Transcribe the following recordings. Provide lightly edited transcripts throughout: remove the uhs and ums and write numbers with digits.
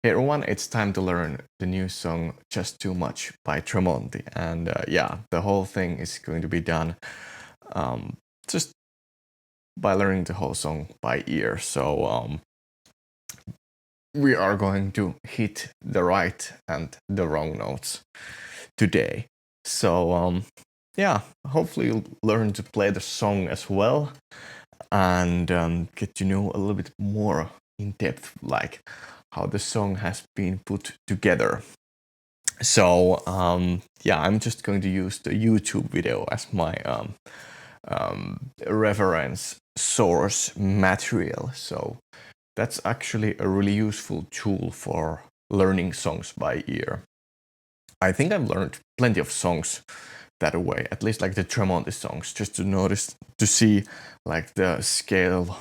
Hey everyone, it's time to learn the new song Just Too Much by Tremonti. And yeah, the whole thing is going to be done um, just by learning the whole song by ear. So we are going to hit the right and the wrong notes today. So yeah, hopefully you'll learn to play the song as well and get to know a little bit more in depth, like how the song has been put together. So yeah, I'm just going to use the YouTube video as my reference source material. So that's actually a really useful tool for learning songs by ear. I think I've learned plenty of songs that way, at least like the Tremonti songs, just to see like the scale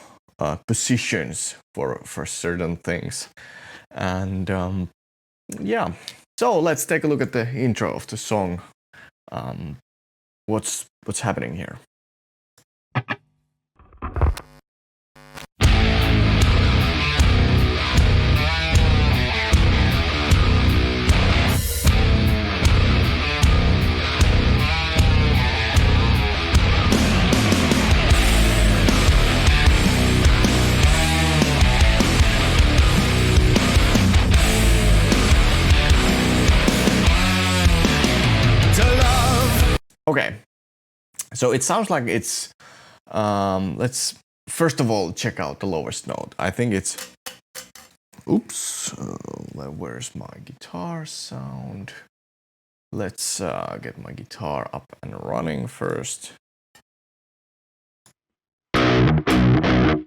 positions for certain things. And yeah, so let's take a look at the intro of the song. What's happening here? Okay, so it sounds like it's let's first of all check out the lowest note. I think it's oops, where's my guitar sound? Let's get my guitar up and running first.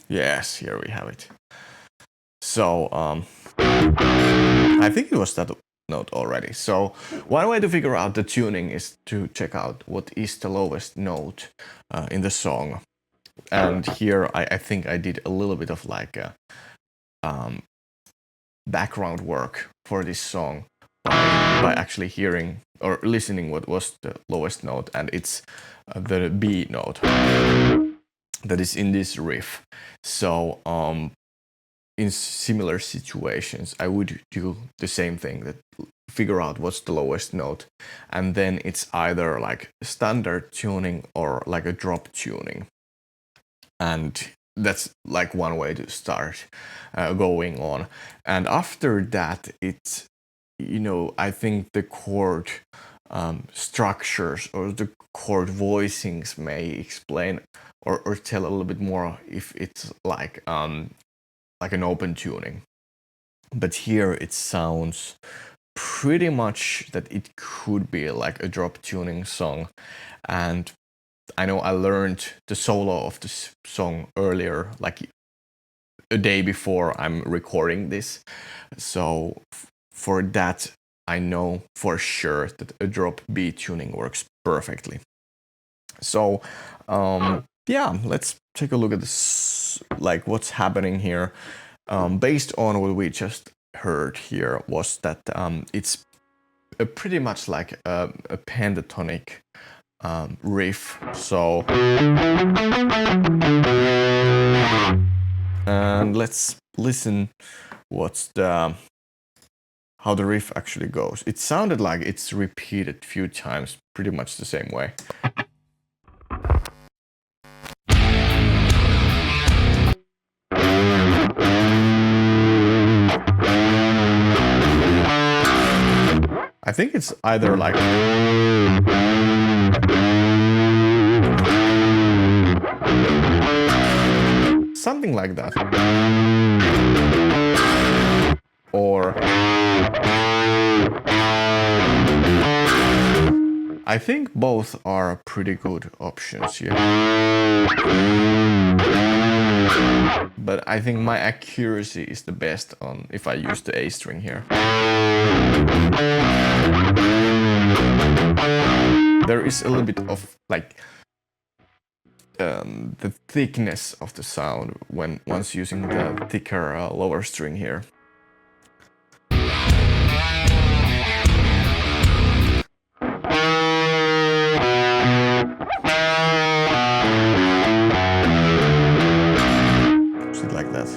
Yes, here we have it. So I think it was that note already. So one way to figure out the tuning is to check out what is the lowest note in the song. And here I think I did a little bit of like a background work for this song by actually hearing or listening what was the lowest note, and it's the B note that is in this riff. So in similar situations, I would do the same thing, that figure out what's the lowest note, and then it's either like standard tuning or like a drop tuning. And that's like one way to start going on. And after that, it's, you know, I think the chord structures or the chord voicings may explain or tell a little bit more if it's like an open tuning. But here it sounds pretty much that it could be like a drop tuning song. And I know I learned the solo of this song earlier, like a day before I'm recording this. So for that, I know for sure that a drop B tuning works perfectly. So yeah, let's take a look at this, like what's happening here. Based on what we just heard here was that it's pretty much like a pentatonic riff. So and let's listen how the riff actually goes. It sounded like it's repeated a few times, pretty much the same way. I think it's either like something like that, or I think both are pretty good options here. But I think my accuracy is the best on if I use the A string here. There is a little bit of like the thickness of the sound once using the thicker lower string here. Something like that.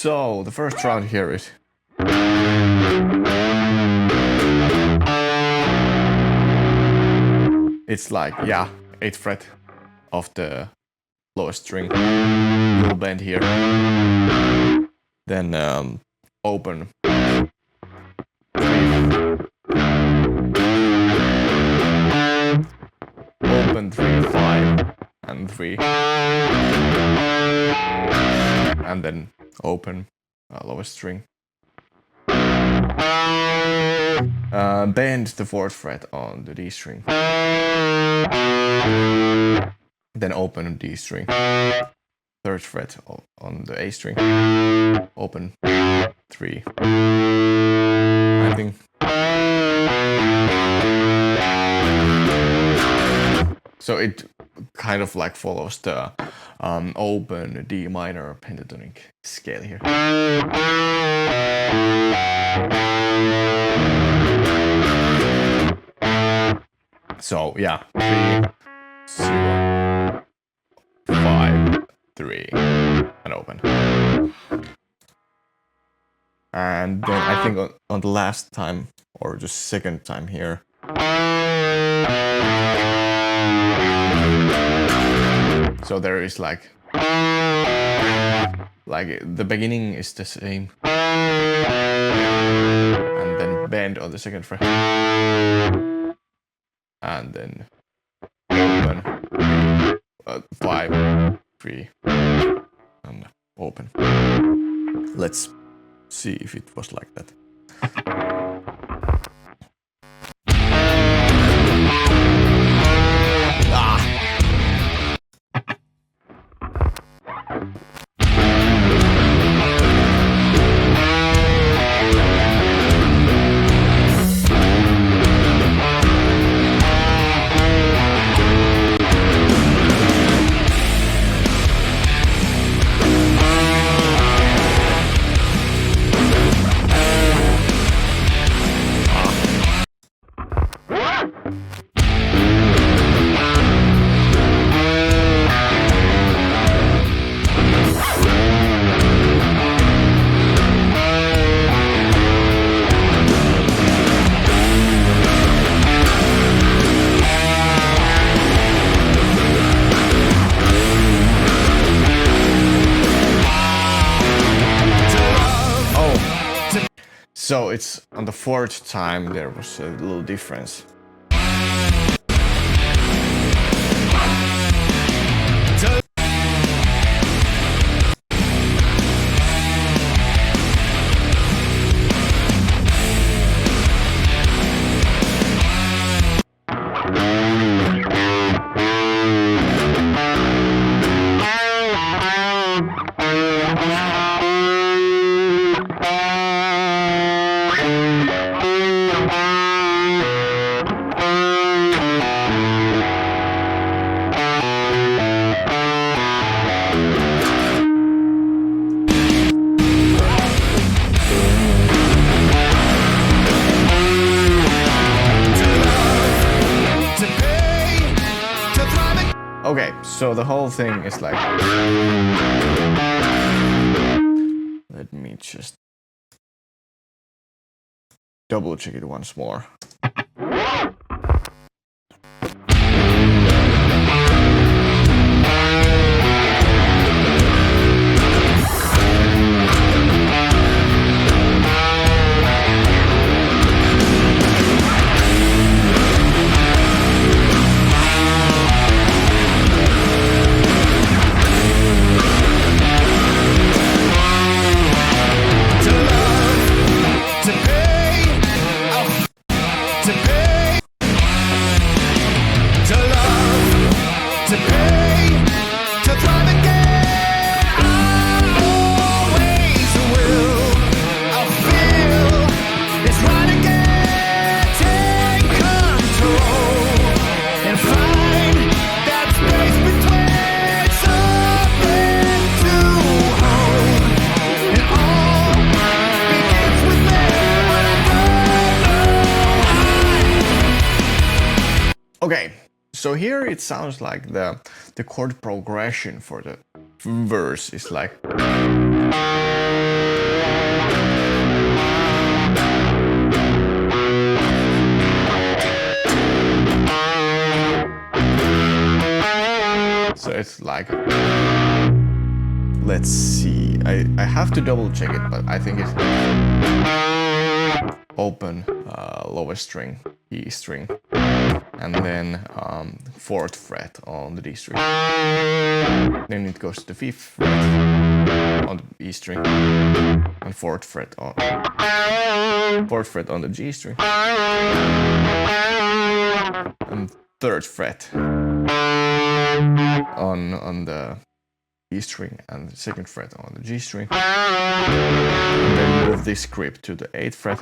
So the first round here is it's like, yeah, 8th fret of the lowest string, little bend here, then open 3, open 3, 5 and 3, and then open lowest string, bend the 4th fret on the D string, then open D string, 3rd fret on the A string, open 3, I think. So it kind of like follows the open D minor pentatonic scale here. So yeah, 3, 0, 5, 3, and open. And then I think on the last time, or just second time here, so there is like the beginning is the same, and then bend on the 2nd fret, and then open 5, 3, and open. Let's see if it was like that. So it's on the 4th time there was a little difference. Okay, so the whole thing is like, let me just double check it once more. Okay, so here it sounds like the chord progression for the verse is like So it's like, let's see, I have to double check it, but I think it's open lowest string, E string, and then 4th fret on the D string. Then it goes to the 5th fret on the E string, and 4th fret on the G string, and 3rd fret on the E string, and the 2nd fret on the G string. And then move this grip to the 8th fret,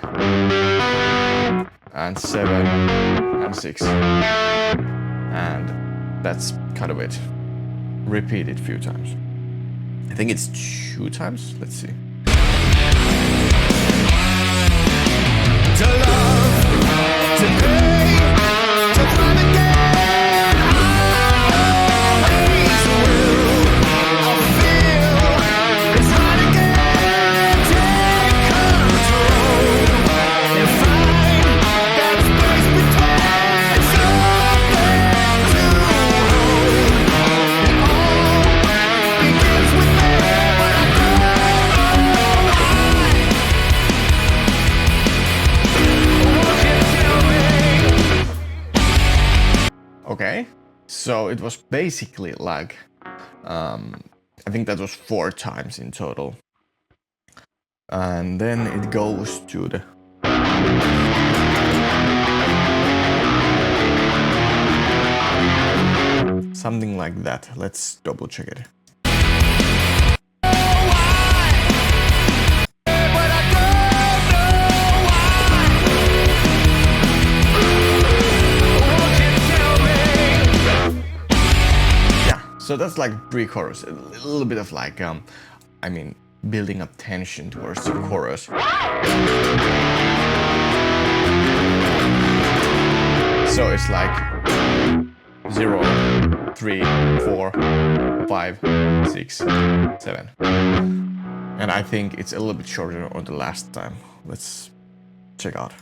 and 7 and 6. And that's kind of it. Repeat it a few times. I think it's 2 times. Let's see. To love, to pay, to find again, always will. I feel it's right again. Take control and find that space between something to hold. It all begins with me when I go. Okay, so it was basically like, I think that was 4 times in total. And then it goes to the... something like that. Let's double check it. So that's like pre-chorus, a little bit of like, I mean, building up tension towards the chorus. So it's like 0, 3, 4, 5, 6, 7. And I think it's a little bit shorter on the last time. Let's check out.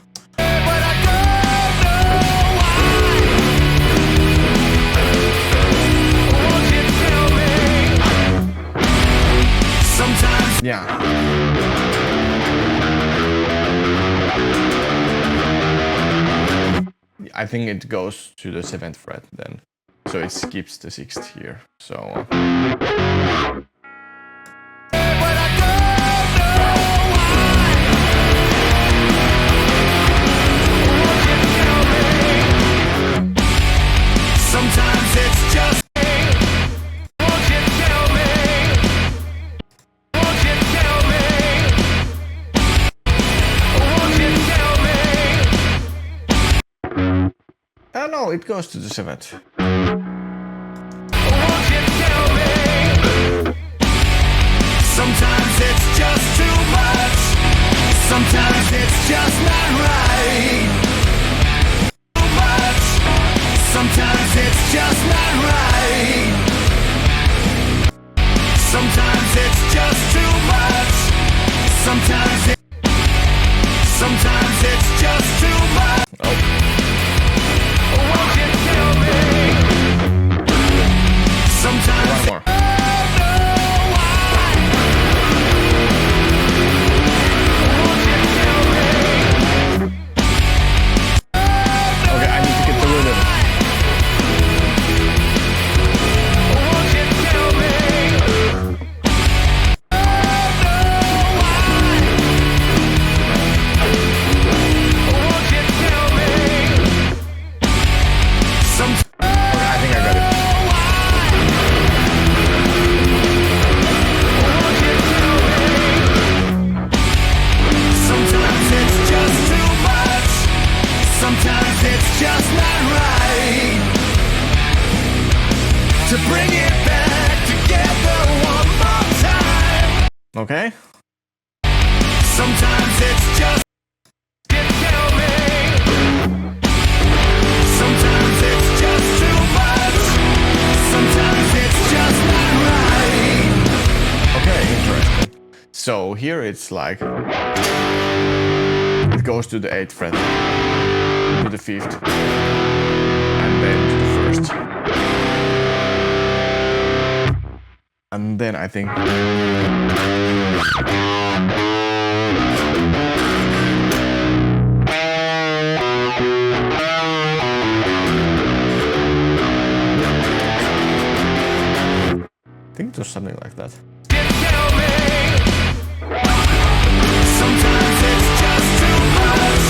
Yeah. I think it goes to the 7th fret then. So it skips the 6th here. So sometimes it's just no, it goes to the 7th. Sometimes it's just too much. Sometimes it's just not right. Too much. Sometimes it's just not right. Sometimes it's just too much. Sometimes it's just too much. Oh. Sometimes one more. Okay, I need to get the rhythm. Okay. Sometimes it's just tell me. Sometimes it's just too much. Sometimes it's just not right. Okay, interesting. So here it's like it goes to the 8th fret, to the 5th, and then to the 1st. and then I think it was something like that. Sometimes it's just too much.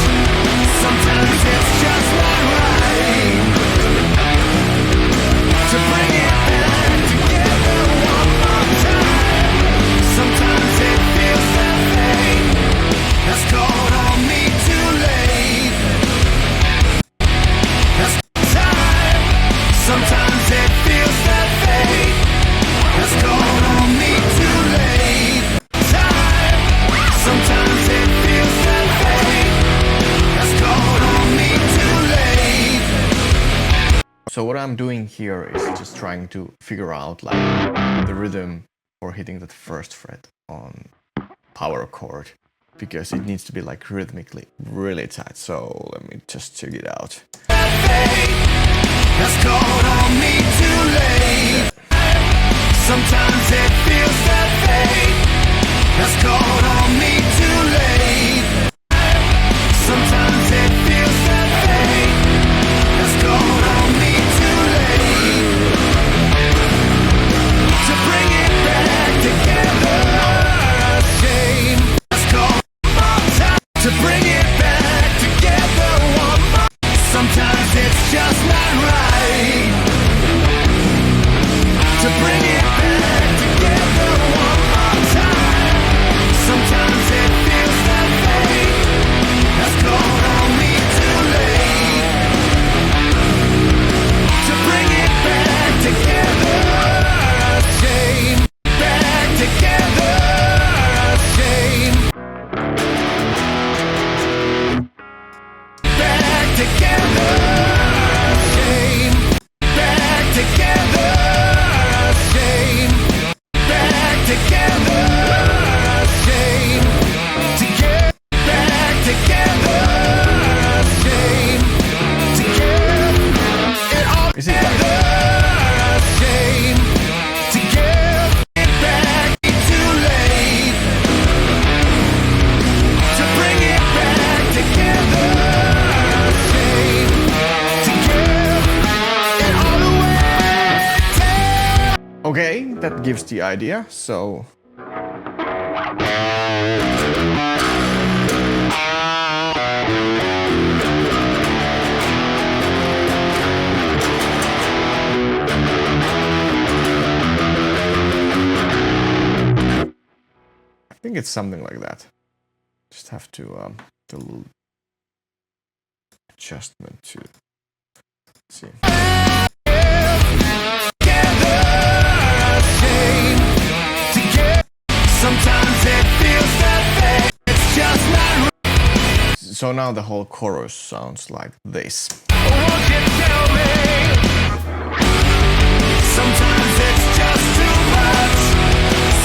Sometimes it's just not right. To bring it back together one more time. Sometimes it feels that fate has called on me too late. That's time. Sometimes it feels that fate has called on me too late. Time. Sometimes it feels that fate has called on me too late. So what I'm doing here is just trying to figure out like the rhythm for hitting that first fret on power chord, because it needs to be like rhythmically really tight. So let me just check it out. That fate has called on me too late. Sometimes it feels that fate has called on me too late. Sometimes it feels that fate has called on me too late. To bring it back together, shame has called on time. To bring it back together one more. Sometimes it's just not right. To bring it back together one more time. Sometimes it feels that fate has called on me too late. To bring it back together, shame. Back together, shame. Back together, shame. Back together, shame. Back together, shame. Together, back together, shame. Together, it all Is it like together, shame. Together, it back too late. To bring it back together, shame. Together, it all the way. okay, that gives the idea. So I think it's something like that. Just have to do a little adjustment to see. Sometimes it feels that way. It's just not right. So now the whole chorus sounds like this. Won't you tell me? Sometimes it's just too much.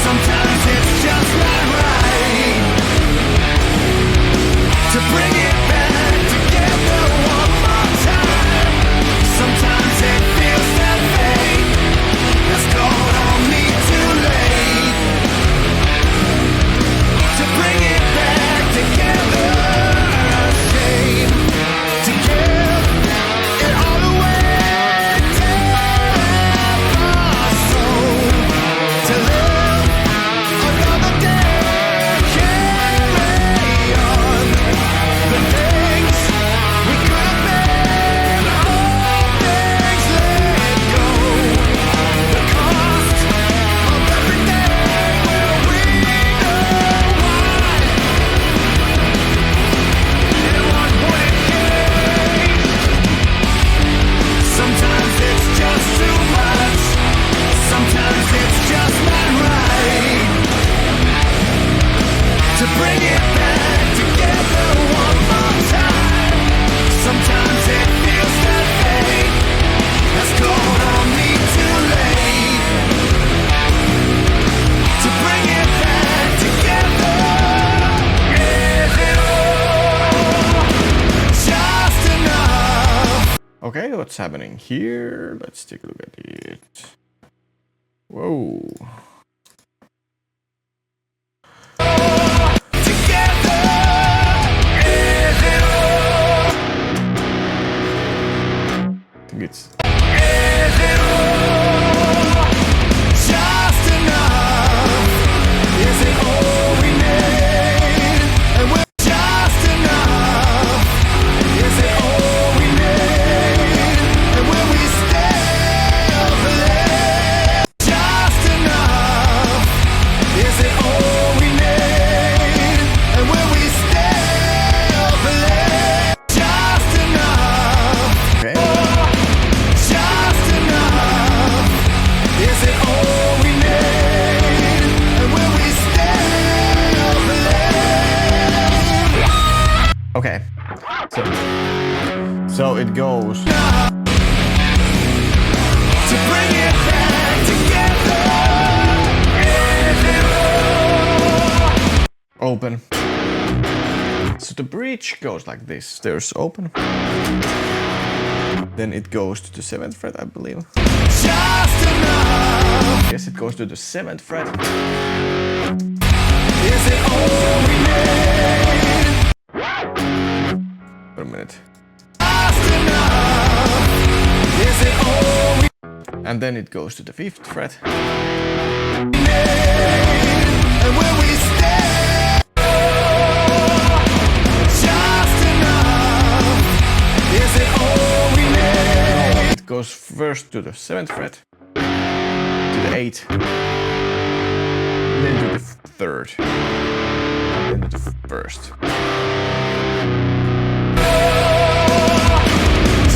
Sometimes it's just not right. To bring it back together one more time. Sometimes it feels that fate has called on me too late. To bring it back together, shame. Together, it all the way. Take my soul to live another day. Carry on the things we could have been. All things let go. The cost of every day will we know why. And what would it change? Sometimes it's just too much. Sometimes it's just not right. To bring it back together one more time. Sometimes it feels that fate has called on me too late. To bring it back together. Is it all just enough? Okay, what's happening here? Let's take a look at it. Whoa. So it goes. To bring it back together. Open. So the bridge goes like this. There's open. Then it goes to the 7th fret, I believe. Just enough. Yes, it goes to the 7th fret. Is it all we need? Wait a minute. Just enough. Is it all we And then it goes to the 5th fret. need? And when we stay, just enough. Is it all we need? It goes first to the 7th fret, to the 8th, then to the 3rd, and then to the 1st.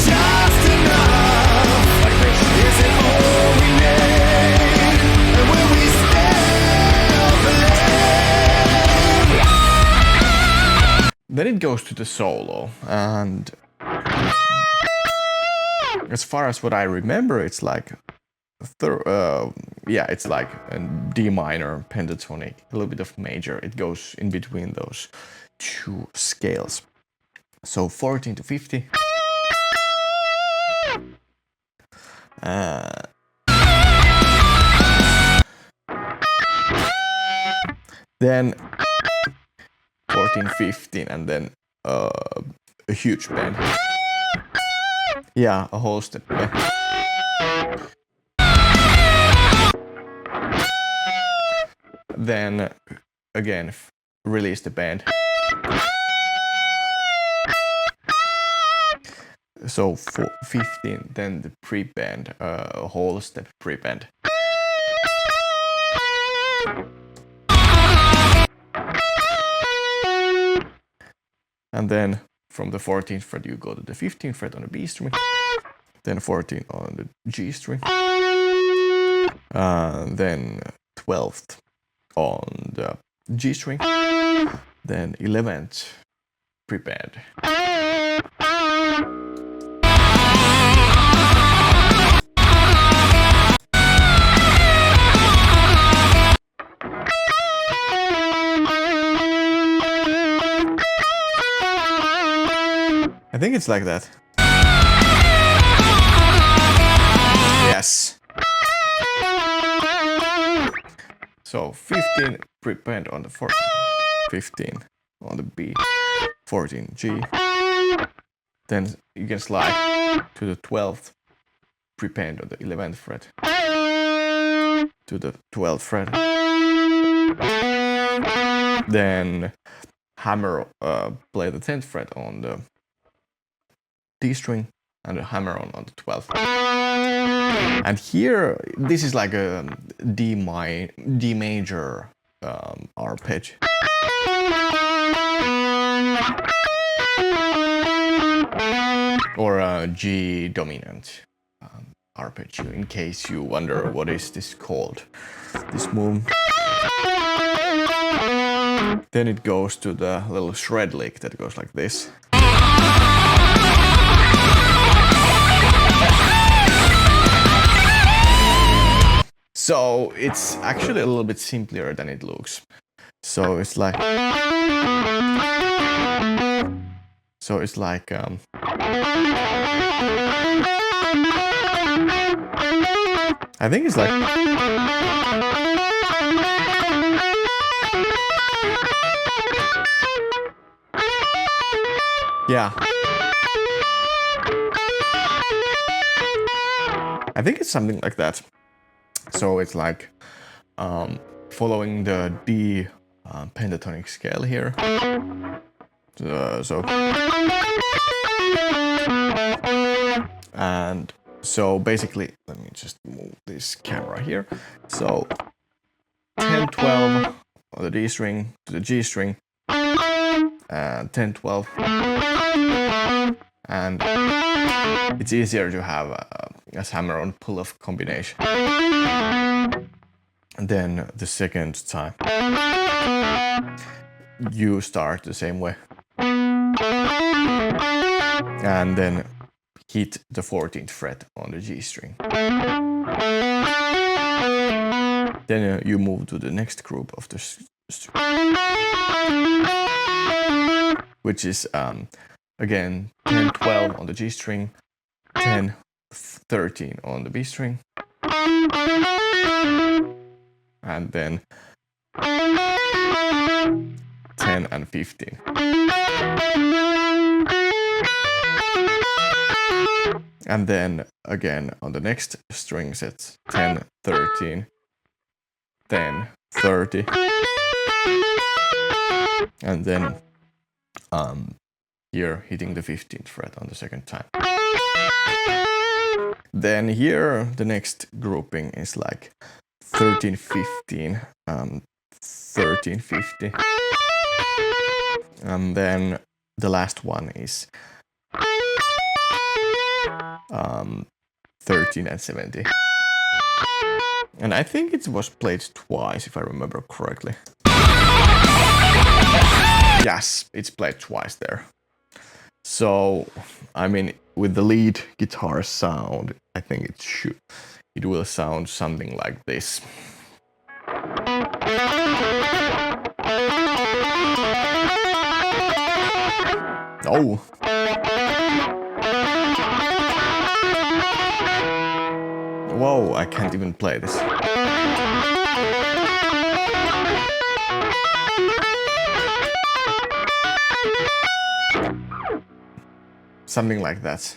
Just enough. Like this. Is it all we need? And when we still believe? Then it goes to the solo, and as far as what I remember, it's like it's like a D minor pentatonic, a little bit of major. It goes in between those two scales. So 14 to 50. Then 14, 15, and then a huge bend. Yeah, a whole step bend. Then again, release the bend. So 15, then the pre-bend, a whole step pre-bend. And then from the 14th fret you go to the 15th fret on the B string, then 14 on the G string, then 12th on the G string, then 11th pre-bend. I think it's like that. Yes. So 15 pre-bend on the 4th, 15 on the B, 14 G. Then you can slide to the 12th pre-bend on the 11th fret, to the 12th fret. Then hammer, play the 10th fret on the D string and a hammer on the 12th. And here, this is like a D major arpeggi. Or a G dominant arpeggio, in case you wonder what is this called, this move. Then it goes to the little shred lick that goes like this. So it's actually a little bit simpler than it looks. So it's like I think it's like yeah. I think it's something like that. So it's like following the D pentatonic scale here. And so basically, let me just move this camera here. So 10, 12 on the D string to the G string, and 10, 12. And it's easier to have a hammer-on pull-off combination. And then the second time, you start the same way. and then hit the 14th fret on the G string. Then you move to the next group of the which is again 10, 12 on the G string, 10, 13 on the B string, and then 10 and 15. And then again on the next string sets 10, 13, 10, 30, and then here hitting the 15th fret on the second time. Then here the next grouping is like 13, 15, 13, 50, and then the last one is 13 and 70. And I think it was played twice, if I remember correctly. Yes, it's played twice there. So, I mean, with the lead guitar sound, I think it will sound something like this. Oh. Whoa, I can't even play this. Something like that.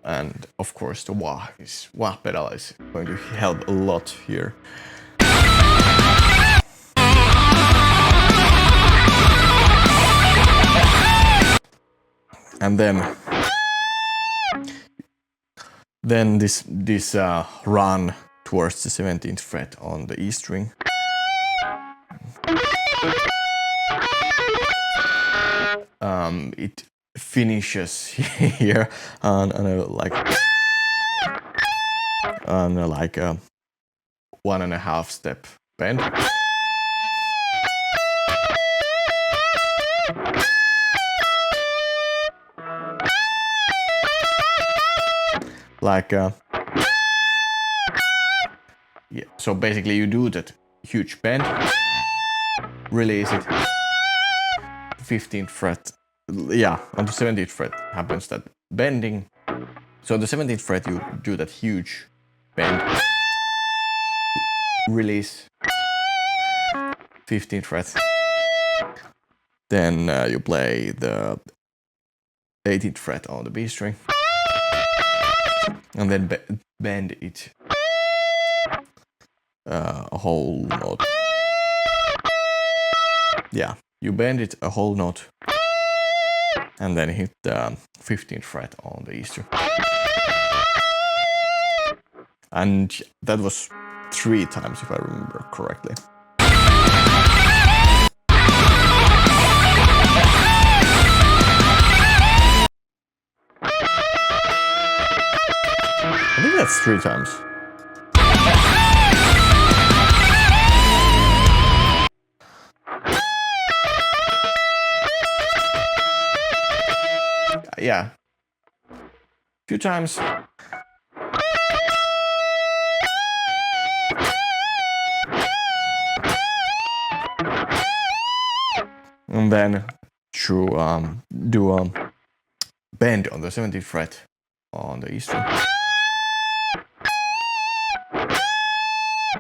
And of course the wah pedal is going to help a lot here. And then this run towards the 17th fret on the E string. It finishes here on a 1.5 step bend. Yeah, so basically you do that huge bend, release it, 15th fret, yeah, on the 17th fret happens that bending. So on the 17th fret you do that huge bend, release, 15th fret, then you play the 18th fret on the B string, and then bend it a whole note. Yeah, you bend it a whole note and then hit the 15th fret on the E string. And that was 3 times if I remember correctly. I think that's 3 times. Yeah. A few times. And then to do a bend on the 17th fret on the E string.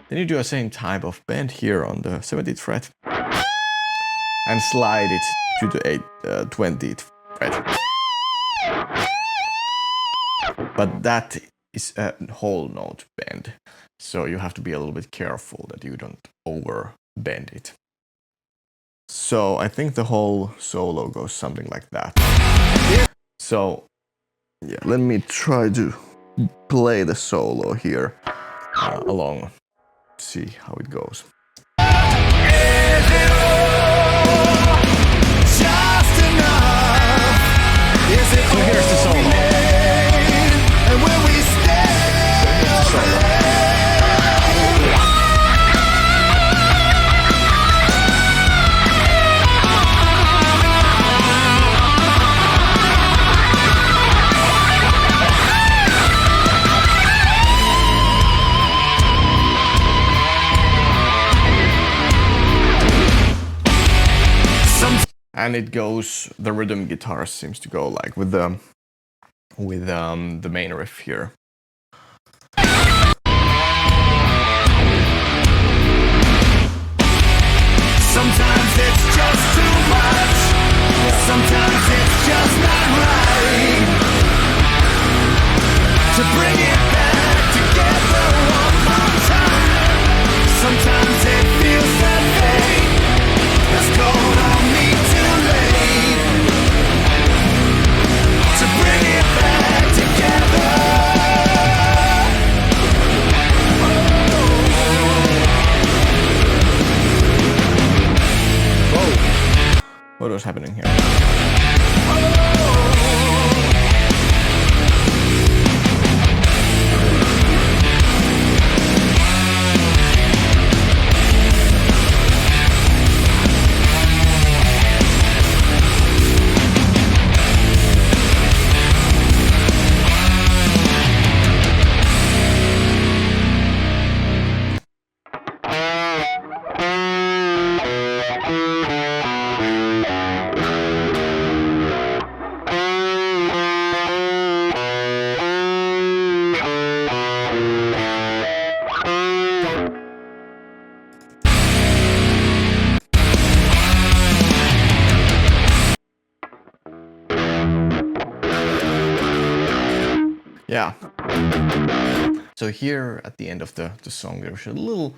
Then you do the same type of bend here on the 17th fret and slide it to the 20th fret. But that is a whole note bend, so you have to be a little bit careful that you don't over bend it. So I think the whole solo goes something like that. So yeah, let me try to play the solo here along. See how it goes. So here's the solo. And when we and it goes. The rhythm guitar seems to go like with the main riff here. Sometimes it's just too much. Sometimes it's just not right. To bring it back together one more time. Sometimes it feels that fate has called on me too late. To bring it back together. What was happening here? Yeah. So here at the end of the song, there's a little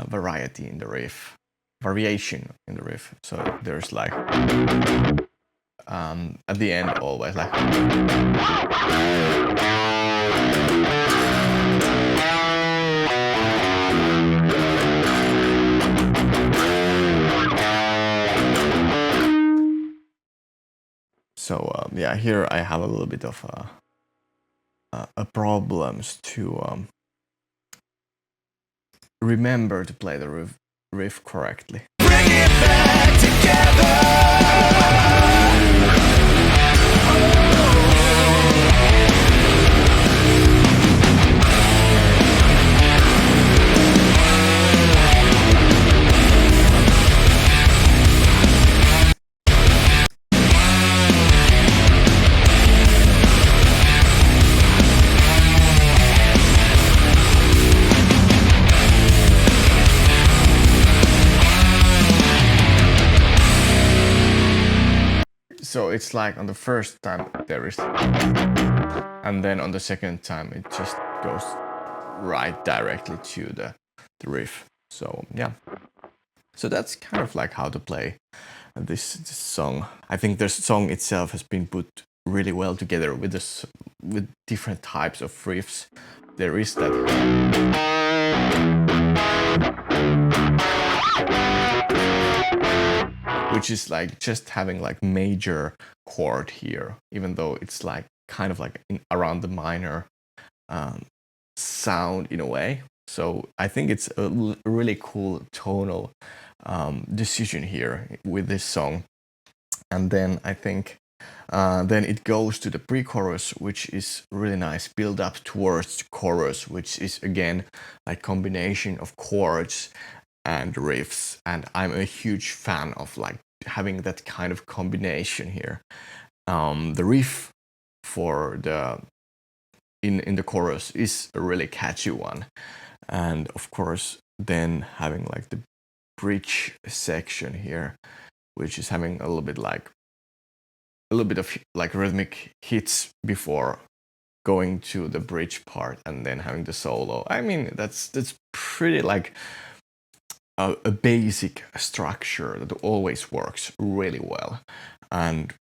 variety in the riff, variation in the riff. So there's like at the end always like. So yeah, here I have a little bit of problems to remember to play the riff correctly. Bring it back together. So it's like on the first time there is, and then on the second time it just goes right directly to the riff. So yeah, so that's kind of like how to play this song. I think the song itself has been put really well together with this, with different types of riffs. There is that. Which is like just having like major chord here, even though it's like kind of like around the minor sound in a way. So I think it's a really cool tonal decision here with this song. And then I think then it goes to the pre-chorus, which is really nice build up towards the chorus, which is again like combination of chords and riffs, and I'm a huge fan of like having that kind of combination here. The riff for the in the chorus is a really catchy one, and of course then having like the bridge section here, which is having a little bit of like rhythmic hits before going to the bridge part, and then having the solo. I mean, that's pretty like a basic structure that always works really well. And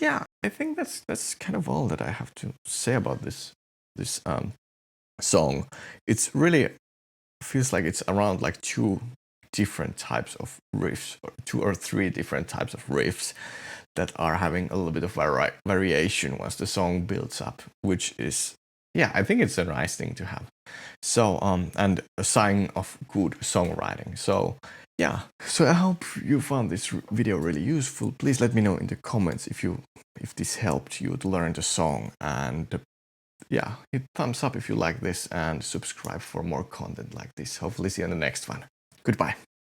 yeah, I think that's kind of all that I have to say about this song. It's really feels like it's around like two different types of riffs, or two or three different types of riffs that are having a little bit of variation once the song builds up, which is, yeah, I think it's a nice thing to have. So and a sign of good songwriting. So yeah, so I hope you found this video really useful. Please let me know in the comments if this helped you to learn the song, and yeah, hit thumbs up if you like this, and subscribe for more content like this. Hopefully see you in the next one. Goodbye.